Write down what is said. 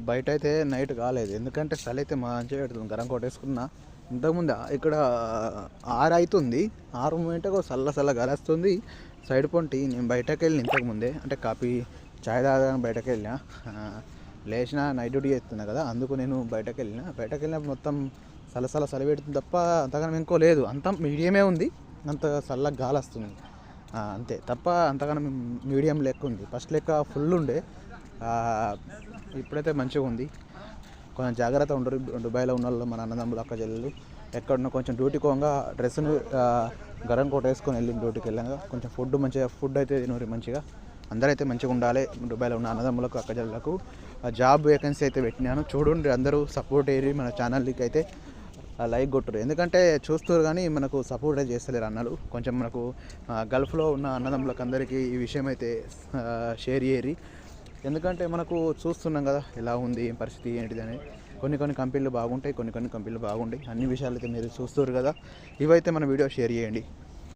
బయట అయితే నైట్ కాలేదు, ఎందుకంటే చలి అయితే మంచిగా పెడుతుంది. గరం కొట్టేసుకున్నా. ఇంతకుముందు ఇక్కడ 6 అవుతుంది, 6 మూమెంట్కి చల్ల గాలేస్తుంది. సైడ్ పొంటి నేను బయటకు వెళ్ళిన ఇంతకుముందే, అంటే కాఫీ చాయ్ తాగడానికి బయటకు వెళ్ళిన. లేచిన నైట్ డ్యూటీ చేస్తున్నా కదా, అందుకు నేను బయటకు వెళ్ళిన మొత్తం చలి పెడుతుంది తప్ప అంతగానం ఇంకో లేదు. అంత మీడియమే ఉంది, అంత చల్లగా గాలి వస్తుంది అంతే తప్ప అంతగానం మీడియం లెక్క ఉంది. ఫస్ట్ లెక్క ఫుల్ ఉండే, ఇప్పుడైతే మంచిగా ఉంది. కొంచెం జాగ్రత్త ఉండరు దుబాయ్లో ఉన్న వాళ్ళు, మన అన్నదమ్ములు అక్క చెల్లెలు. ఎక్కడున్నా కొంచెం డ్యూటీకి పోగా డ్రెస్సును గరం కోట వేసుకొని వెళ్ళి డ్యూటీకి వెళ్ళాక కొంచెం ఫుడ్ అయితే తినరు మంచిగా. అందరైతే మంచిగా ఉండాలి. దుబాయ్లో ఉన్న అన్నదమ్ములకు అక్క చెల్లెలకు జాబ్ వేకెన్సీ అయితే పెట్టినాను, చూడండి. అందరూ సపోర్ట్ అయ్యి మన ఛానల్కి అయితే లైక్ కొట్టరు, ఎందుకంటే చూస్తారు కానీ మనకు సపోర్ట్ అయితే చేస్తలేరు అన్నలు. కొంచెం మనకు గల్ఫ్లో ఉన్న అన్నదమ్ములకు అందరికీ ఈ విషయం అయితే షేర్ చేయరి, ఎందుకంటే మనకు చూస్తున్నాం కదా ఎలా ఉంది, ఏం పరిస్థితి ఏంటిది అని. కొన్ని కంపెనీలు బాగుంటాయి, కొన్ని కంపెనీలు బాగుంటాయి. అన్ని విషయాలు అయితే మీరు చూస్తారు కదా. ఇవైతే మన వీడియో షేర్ చేయండి.